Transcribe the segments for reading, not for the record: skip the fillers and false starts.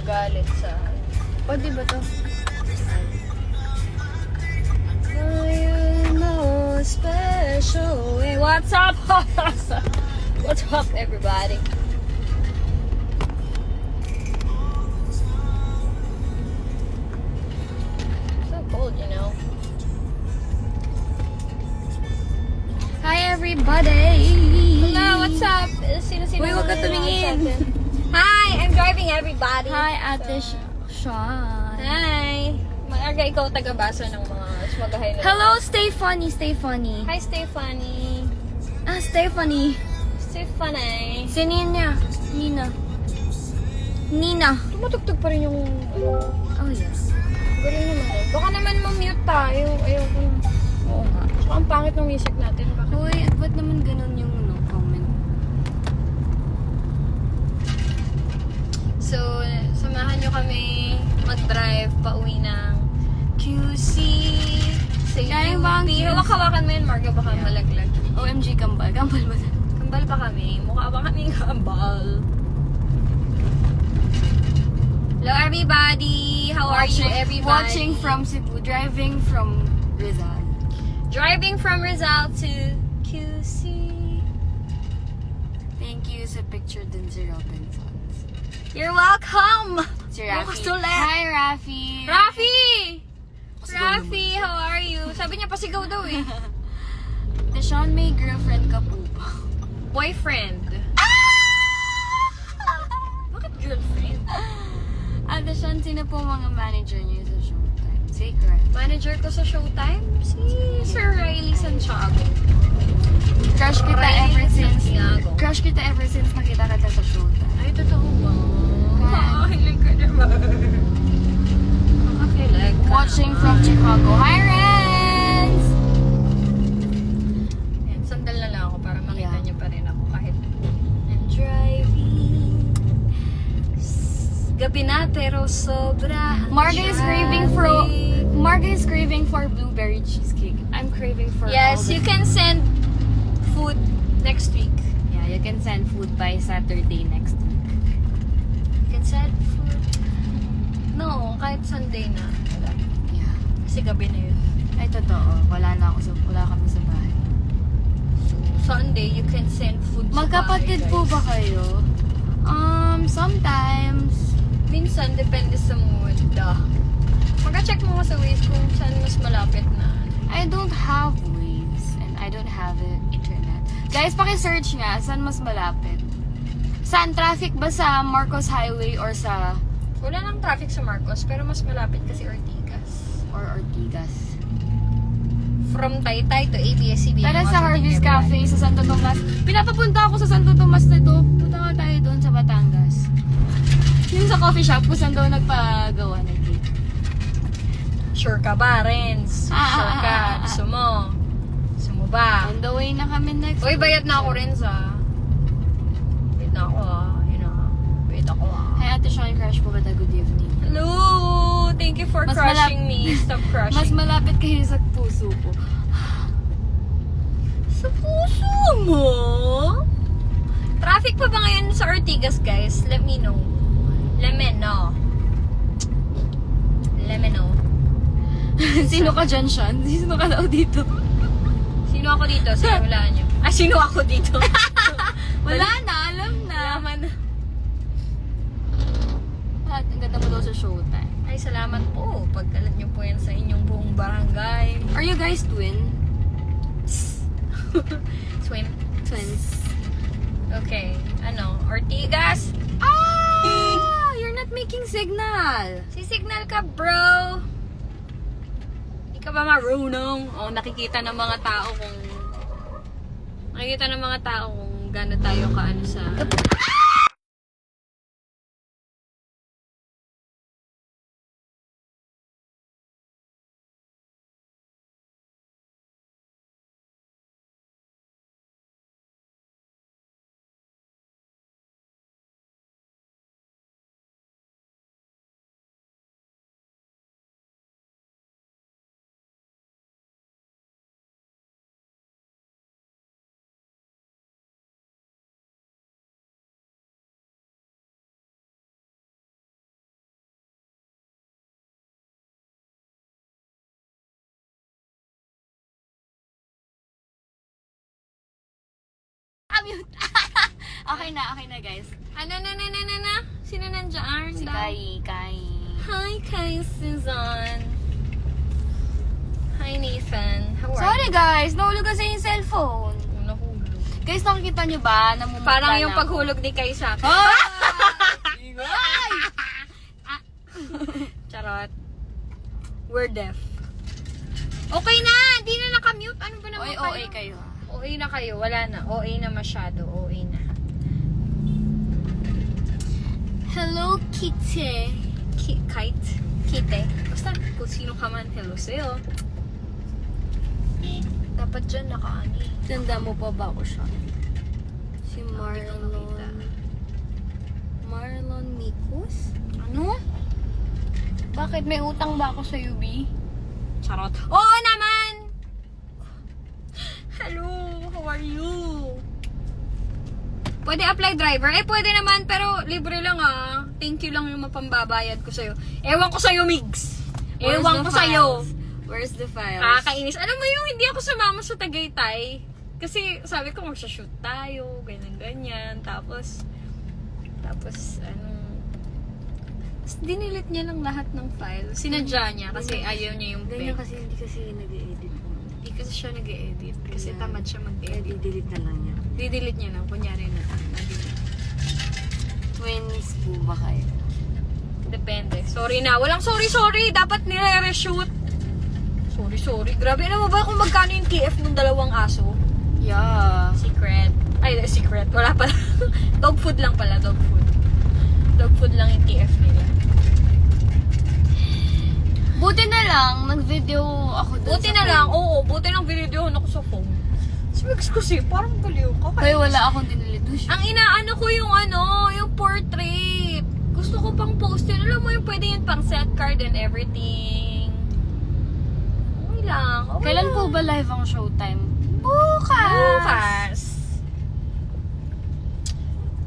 magagalit sa... O, di ba to? I know special way. What's up? What's up, everybody? So cold, you know. Hi, everybody! Hello, what's up? Sino-sino? Uy, huwag ka tumingin. Hi, I'm driving everybody. Hi, Ate Sean. Hi. Maaga ikaw taga-baso ng mga smagahay na. Hello, stay funny, stay funny. Hi, Stephanie. Stay funny. Stephanie. Si Nina. Nina. Tumutugtog pa rin yung... Oh, yes. Galing naman. Baka naman ma-mute tayo. Ayoko na. Oo nga. Tsaka ang pangit ng music natin. Bakit? Uy, ba't naman ganun yung comment? So, samahan nyo kami mag-drive pa uwi ng QC. Sa Galing ba ang UP. QC? Hawak-hawakan mo yun, Marga. Baka malaglag. OMG, kambal. Kambal ba? Kambal pa kami. Mukha ba kaming kambal? Hello, everybody! How are you, everybody? Watching from Cebu, driving from Rizal. Driving from Rizal to QC. Thank you sa picture din si Robinsons. You're welcome! Si Rafi. Bukas ulit. Hi, Rafi. Rafi! Pasigaw Rafi, how are you? Sabi niya pasigaw daw eh. Deshaun, may girlfriend ka po ba? Boyfriend. Bakit girlfriend? Deshaun, sino po mga manager niyo sa Showtime? Secret. Manager ko sa Showtime? Si Sir Riley Santiago. Crush kita Riley ever since. Santiago. Crush kita ever since nakita kita sa Showtime. Ay, totoo ba? Hi. Kakakilig ka naman. Kakakilig ka Watching naman. from Chicago. Hi, Renz! Ayan, sandal na lang ako para makita Yeah. niyo pa rin ako kahit I'm driving. Gabi na pero sobra. ang Marga is craving for traffic. blueberry cheesecake. I'm craving for Yes, all you the- can send food next week. Yeah, you can send food by Saturday next week. You can send food. No, kahit Sunday na. Wala. Yeah. Kasi gabi na yun. Ay, totoo. Wala kami sa bahay. So, Sunday, you can send food sa Magkapatid bahay, po guys. ba kayo? Sometimes. Minsan, depende sa mood. Magka-check mo sa Waze kung saan mas malapit na. I don't have Waze and I don't have internet. Guys, paki-search nga, saan mas malapit? Saan traffic ba sa Marcos Highway or sa Wala nang traffic sa Marcos, pero mas malapit kasi Ortigas. Ortigas? From Taytay to ABS-CBN. Tara sa Watching Harvey's everybody. Cafe sa Santo Tomas. Pinapapunta ako sa Santo Tomas nito. Punta nga tayo doon sa Batangas. Yung sa coffee shop, kung saan daw nagpagawa ng cake. Sure ka ba, Renz? Sure ka? ah. Gusto mo? Gusto mo ba? On the way na kami next Uy, week. bayad na ako, Renz, ah. Bayad na ako, ah. Yun, ah. Bayad ako, ah. Hi, Ate Sean, crush po ba? Good evening. Hello! Thank you for Mas crushing me. Stop crushing. Mas malapit kayo sa puso ko. Sa puso mo? Traffic pa ba ngayon sa Ortigas, guys? Let me know. Let me know. Let me know. Sino ka dyan, Sean? Sino ka daw dito? Sino ako dito? Sige, walaan nyo. Ah, sino ako dito? Wala na, alam na. Alaman na. At ang ganda mo daw sa Showtime. Ay, salamat po. Pagkalat nyo po yan sa inyong buong barangay. Are you guys twin? Swim. Twins. Okay. Ano? Ortigas? You're not making signal. Sisignal ka, bro. Hindi ka ba marunong? O, nakikita ng mga tao kung gano'n tayo kaano sa nakamute. Okay na guys. Na. Sino nandiyan? Si Kai. Hi, Kai Susan. Hi, Nathan. How are Sorry guys, nahulog kasi yung cellphone. you? Nahulog. Guys, nakikita nyo ba? Namumutla Parang na yung ako. paghulog ni Kai sa akin. Ay! Charot. We're deaf. Okay na! Di na nakamute. Ano ba naman Oy, kayo? OA kayo. OA na kayo. Wala na. OA na masyado. OA na. Hello, Kitty. Kite? Kite? Basta kung sino ka man. Hello sa'yo. Dapat dyan nakaani. Tanda mo pa ba ako siya? Si Hindi ko makita. Marlon Mikos? Ano? Bakit? May utang ba ako sa UB? Charot. Oo naman! Hello, how are you? Pwede apply driver? Eh, pwede naman, pero libre lang ah. Thank you lang yung mapambabayad ko sa'yo. Ewan ko sa'yo, Migs. Ewan ko sa'yo. Where's the files? Kainis. Alam mo yung hindi ako sumama sa Tagaytay. Kasi sabi ko magsha-shoot tayo, ganyan-ganyan. Tapos, dinilit niya lang lahat ng file. Sinadya niya kasi ayaw niya yung Ganyan peg. kasi hindi kasi nag-edit mo. Hindi kasi siya nag-edit. Kasi Ganyan. tamad siya mag-edit. I-delete na lang niya. Didelete niya lang. Kunyari na. Twins po ba kayo? Depende. Sorry na. Walang sorry. Dapat nire-reshoot. Sorry. Grabe na mo ba kung magkano yung TF ng dalawang aso? Yeah. Secret. Ay, secret. Wala pala. Dog food lang pala. Dog food lang yung TF nila. Buti na lang, nag-video ako doon Buti na lang. Oo, buti lang videohan ako sa phone. Smigs kasi, parang baliw ka. Kaya wala akong dinilito siya. Ang inaano ko yung yung portrait. Gusto ko pang postin. Alam mo yung pwede yun pang set card and everything. Okay lang. Kailan po ba live ang showtime? Bukas.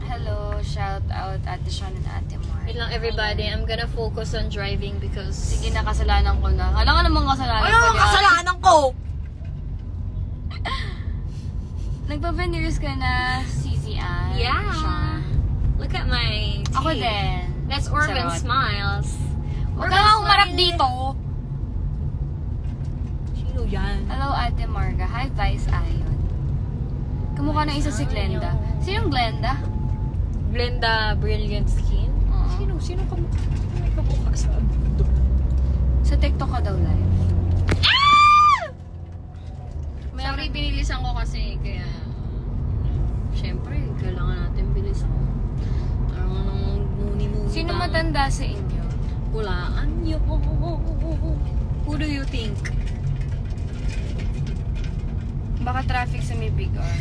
Hello, shout out Ate Sean and Ate Mar. Wait lang everybody, I'm gonna focus on driving because... Sige na, kasalanan ko na. Alam ka namang kasalanan ko. Ano ang kasalanan ko? Nagpa-veneers ka na, CZI. Yeah. Sean. Look at my teeth. Ako din. That's Orban Charot. Smiles. Huwag ka nga umarap dito. Sino yan? Hello, Ate Marga. Hi, Vice Ayon. Kamukha na isa si Glenda. Sinong Glenda? Glenda Brilliant Skin? Oo. Sino may kamukha sa mundo? Sa TikTok ka daw live. Sorry, binilisan ko kasi kaya... Syempre, kailangan natin bilisan. Parang nung muni-muni. Sino matanda sa inyo? Hulaan niyo. Who do you think? Baka traffic sa may Big R.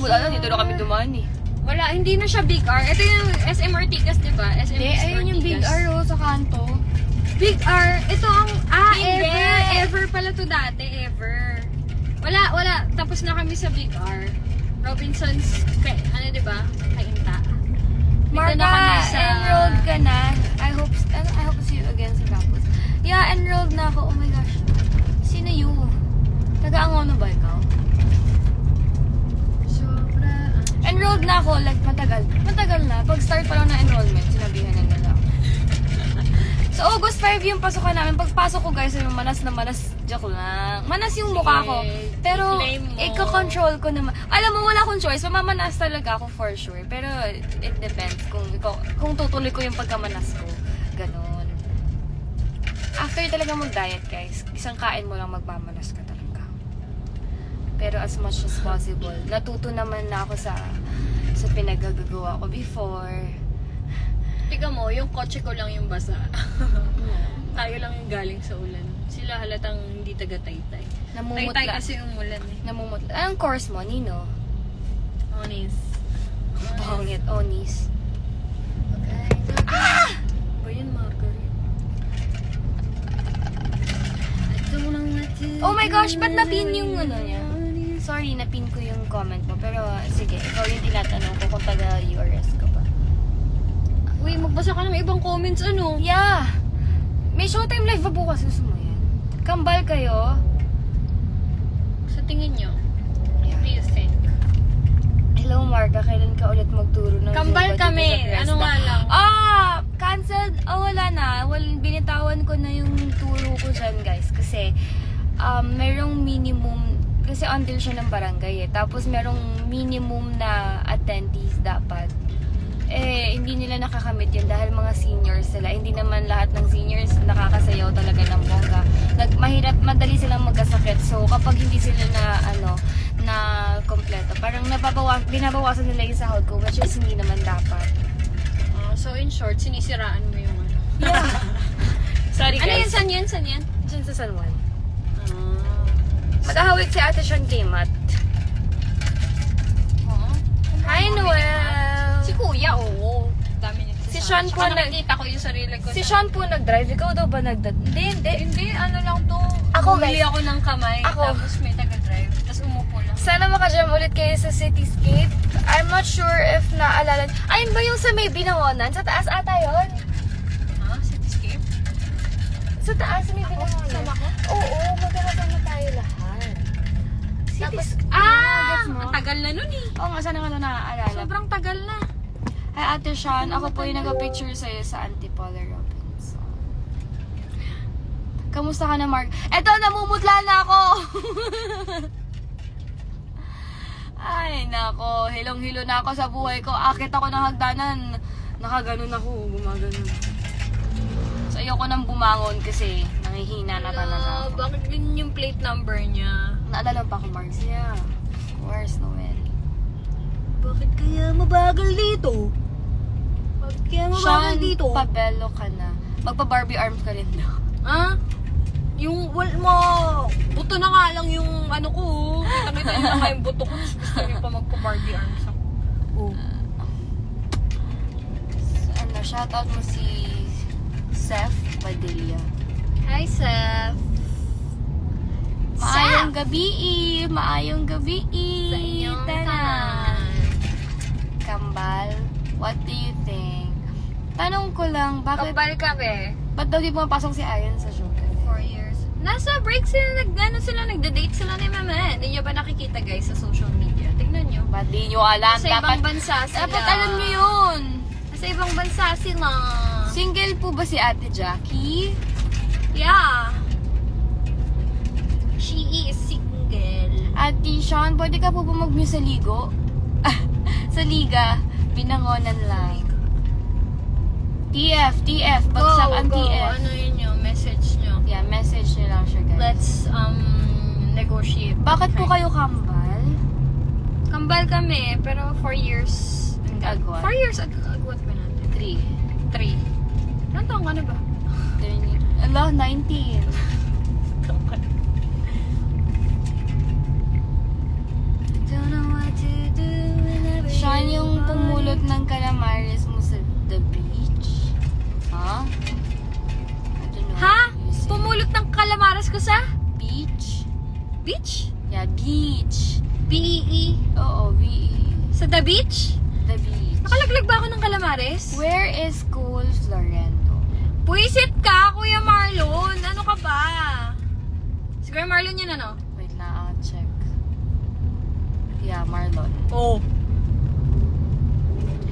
Wala na, dito na kami dumaan eh. Wala, hindi na siya Big R. Ito yung SM Ortigas, di ba? SM Hindi, ayun yung Big R oh, sa kanto. Big R, ito ang... Hindi. Ever pala to dati, ever. Wala. Tapos na kami sa Big R. Robinson's, di ba? Kainta. Dito Marga, na kami sa... enrolled ka na. I hope to see you again sa campus. Yeah, enrolled na ako. Oh my gosh. Sino you? Taga-Angono ba ikaw? Sobra. Enrolled na ako, like matagal. Matagal na. Pag start pa lang ng enrollment, sinabihan na nila. So, August 5 yung pasukan namin. Pagpasok ko guys, yung manas na manas. Joke lang. Manas yung mukha ko. Pero, i-claim mo. iko-control ko naman. Alam mo, wala akong choice. Mamamanas talaga ako for sure. Pero, it depends kung tutuloy ko yung pagkamanas ko. Ganon. After talaga mag-diet guys, isang kain mo lang magmamanas ka talaga. Pero as much as possible, natuto naman na ako sa pinagagagawa ko before. Tika mo, yung kotse ko lang yung basa. Tayo lang yung galing sa ulan. Sila halatang hindi taga-Taytay. Namumutla. Taytay kasi yung ulan eh. Namumutla. Anong course mo, Nino? Onis. Pangit, Onis. Ba yun, Margaret? Oh my gosh, ba't napin yung ano niya? Sorry, napin ko yung comment mo. Pero sige, ikaw yung tinatanong ko kung taga-URS ka ba. Uy, magbasa ka ng ibang comments, ano? Yeah! May showtime live ba bukas? Gusto mo yan? Kambal kayo? Sa tingin nyo, Yeah. what do you think? Hello, Marga. Kailan ka ulit magturo ng Kambal Zumba kami. dito sa Fiesta? Ano nga lang. Canceled. Wala na. Binitawan ko na yung turo ko dyan, guys. Kasi, merong minimum, kasi on deal siya ng barangay eh. Tapos merong minimum na attendees dapat. Hindi nila nakakamit yun dahil mga seniors sila. Hindi naman lahat ng seniors nakakasayaw talaga ng bongga. Madali silang magkasakit. So, kapag hindi sila na kompleto, parang binabawasan nila yung sahod ko, which is hindi naman dapat. So in short, sinisiraan mo yung ano. Yeah. Sorry, Ano yan? guys. San yan? San yan? Diyan sa San Juan. Matahawik si Ate Sean Kimat. Hi, Noel! Si Kuya, oo. Dami nito. Si Sean po nakikita ko yung sarili ko. Si Sean po nag-drive. Ikaw daw ba Hindi. Hindi, ano lang to. Ako, Bumili guys. ako ng kamay. Ako. Tapos may taga-drive. Tapos umupo lang. Sana makajam ulit kayo sa Cityscape. I'm not sure if naalala. Ayun ba yung sa may Binangonan? Sa taas ata yun? Ha? Cityscape? Sa taas may Binangonan. Sama ko? Oo, magkakasama tayo lahat. Tapos, gets mo? Ang tagal na nun eh. Oo nga, sana ko na naaalala. Sobrang tagal na. Hi, Ate Sean. Ako po yung nag-picture sa'yo sa Antipolo Robinson. Kamusta ka na, Mark? Eto, namumutla na ako! Ay, nako. Hilong-hilo na ako sa buhay ko. Akit ako ng hagdanan. Nakaganon ako. Gumaganon. So, ayoko nang bumangon kasi nangihina na talaga ako. Bakit din yung plate number niya? Naalala pa ako, Mark. Yeah. Of course, Noel. Bakit kaya mabagal dito? Bakit kaya mabagal Sean, dito? pabelo ka na. Magpa-Barbie arms ka rin daw. Ha? Yung buto na nga lang yung ano ko. Kita-kita nyo na nga yung buto ko. Gusto nyo pa magpa-Barbie arms ako. Shoutout mo si Seth Padilla. Hi, Seth. Maayong gabi. Maayong gabi. Sa inyong Tanan. tanan. Kambal, what do you think? Tanong ko lang, bakit Kambal kami. ba't daw di pumapasok si Ayan sa show? 4 years. Nasa break sila, nagda-date sila ni Mama. Hindi nyo ba nakikita guys sa social media? Tignan nyo. Ba't di nyo alam? Sa ibang bansa sila. Dapat alam nyo yun. Sa ibang bansa sila. Single po ba si Ate Jackie? Yeah. She is single. Ate Sean, pwede ka po ba mag-mute sa ligo? Sa liga, binangonan lang. TF, bagsak ang TF. Ano yun yung message nyo? Yeah, message nyo lang siya, guys. Let's negotiate. Bakit po kayo kambal? Kambal kami, pero 4 years. Agwat. 4 years agwat ba natin? 3. Ilan taong ka na ba? Allah, 19. Sean, yung pumulot ng calamares mo sa the beach? Ha? I don't know. Ha? what you say. Pumulot ng kalamares ko sa Beach? beach? Yeah, beach. B-E-E. Oo, B-E. Sa the beach? The beach. Nakalaglag ba ako ng kalamares? Where is Cool Florento? Puisit ka, Kuya Marlon. Ano ka ba? Si Kuya Marlon yun ano? Wait lang, I'll check. Yeah, Marlon. Oh.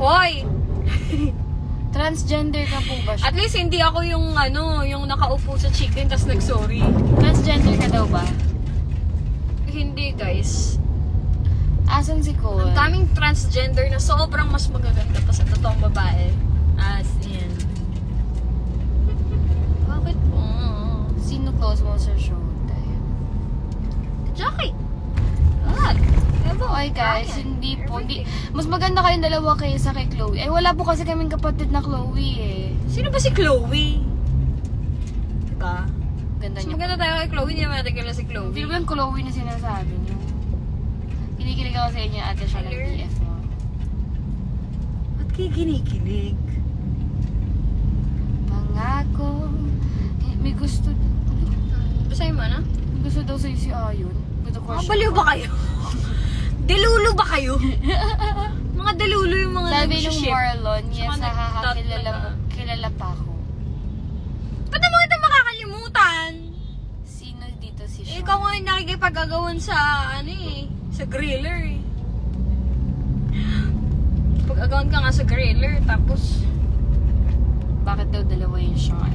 Hoy! Transgender ka po ba siya? At least hindi ako yung yung nakaupo sa chicken tas nag-sorry. Transgender ka daw ba? Hindi, guys. Asan si Cole? Ang daming transgender na sobrang mas magaganda pa sa totoong babae. As in. Bakit po? Sino close mo sa show? Jackie! What? Oy guys, hindi po. Mas maganda kayong dalawa kaysa kay Chloe. Wala po kasi kaming kapatid na Chloe eh. Sino ba si Chloe? Diba? Ganda Mas niyo. maganda tayo kay Chloe, hindi naman natin kilala si Chloe. Hindi ba yung Chloe na sinasabi niyo? Kinikilig ako sa inyo, Ate siya ng BF mo. Ba't kayo kinikilig? Pangako. May gusto. Basahin mo na? May gusto daw sa'yo si Ayon. Gusto ko siya. Baliw ba kayo? Delulu ba kayo? Mga delulu yung mga Sabi nung nag-ship. Marlon, yes, Tsaka nakakakilala mo. nagtat- Kilala pa ako. Ba't naman kita makakalimutan? Sino dito si Sean? Ikaw nga yung nakikipagagawan sa, sa griller eh. Mag-account ka nga sa Griller, tapos Bakit daw dalawa yung shot?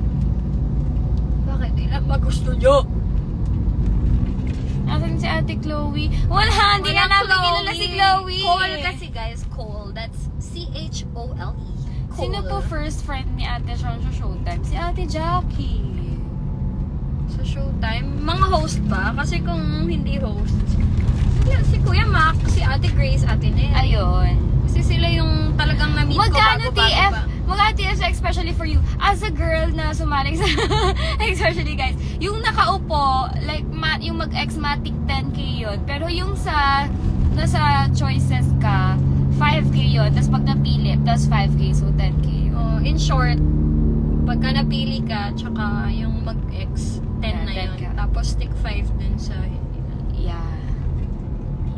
bakit ilan ba gusto nyo? Nasaan si Ate Chloe? Wala, hindi na namin kilala si Chloe. Cole kasi guys, Cole. That's C-H-O-L-E. Sino po first friend ni Ate Sean sa Showtime? Si Ate Jackie. Sa Showtime? Mga host ba? Kasi kung hindi host, si Kuya Mac, si Ate Grace, Ate Nel. Ayun. Kasi sila yung talagang na-meet ko Magkano bago-bago TF? pa. Magkano TF especially for you? As a girl na sumali sa... especially guys, yung nakaupo, like, yung mag-ex-matic 10K yun. Pero yung nasa choices ka, 5K yun. Tapos pag napili, tapos 5K, so 10K yun. Oh, in short, pagka napili ka, tsaka yung mag-ex, 10 Yeah, na 10 yun. ka. Tapos stick 5 dun sa hindi na. Yeah.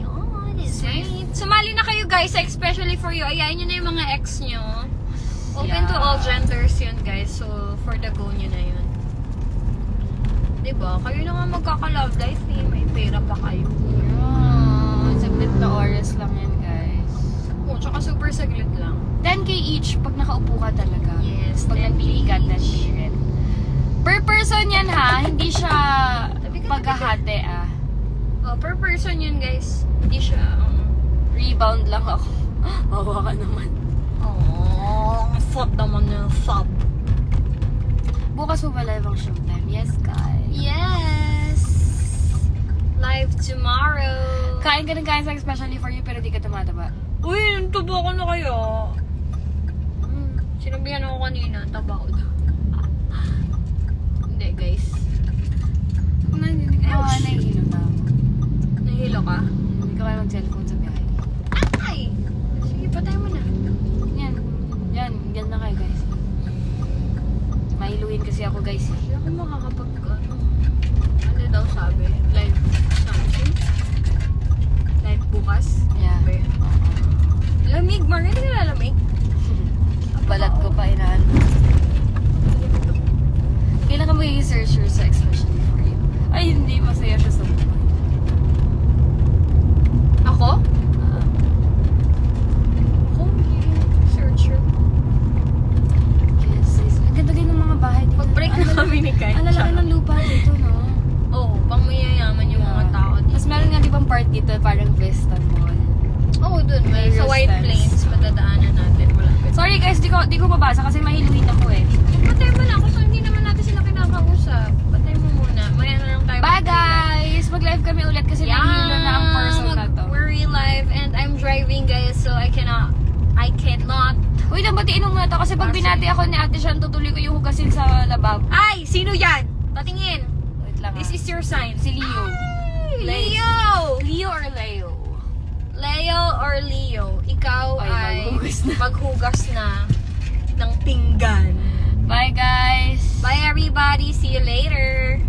Yun, is Safe. right. Sumali na kayo guys, especially for you. Ayayin nyo na yung mga ex nyo. Open to Yeah. all genders yun guys. So, for the go nyo na yun. Diba? Kayo na nga magkaka-love life eh. May pera pa kayo. Yeah. Saglit na oras lang yan, guys. Oh, tsaka super saglit lang. 10K each pag nakaupo ka talaga. Yes, Pag 10K napili ka, 10K each. rin. Per person yan ha, hindi siya Tabi ka, paghahati ah. Oh, per person yun guys. Hindi siya, Rebound lang ako. Wawa ka naman. oh, fuck naman yung sub. Bukas mo ba live ang Showtime? Yes, guys. Yes! Live tomorrow. Kain ka ng kain sa especially for you pero di ka tumataba. Uy, tubo ko na kayo. Sinabihan ako kanina, taba ko daw. Hindi guys. Nahihilo na ako. Nahilo ka? Hindi ka kaya mag-cellphone sa biyahe. Ay! Sige, patay mo na. Yan na kayo guys. Mahiluin kasi ako guys. Hindi ako makakapag, ano daw sabi? Live something? Live bukas? Yeah. Ba yun? Lamig, Mar. Hindi ka lalamig? Balat ko pa inaan. Kailan ka magiging searcher sa especially for you? Ay, hindi. Masaya siya sa buhay. Ako? Ah, Ako, magiging searcher. yes. Ang ganda din ng mga bahay dito. Pag-break na kami ni Kai. Ang lalaki ng lupa dito, no? Oo, pang mayayaman yung mga tao dito. Tapos meron nga di bang part dito, parang Vista Mall. Oo, dun. May sa Real White stance. Plains, madadaanan natin. Malapit. Sorry guys, di ko mabasa kasi mahiluin ako eh. Patay mo na. Kasi hindi naman natin sila kinakausap. Patay mo muna. Maya na lang tayo. Bye guys! Mag-live kami ulit kasi nahihilo na ang person na to. We're live and I'm driving guys, so I cannot. Uy, batiin mo muna to kasi pag binati ako ni Ate Sean, tutuloy ko yung hugasin sa lababo. Ay! Sino yan? Patingin. Wait lang This is your sign. Si Leo. Ay, Leo! Leo or Leo? Leo or Leo, ikaw Ay, ay maghugas na. maghugas na ng pinggan. Bye guys! Bye everybody. See you later.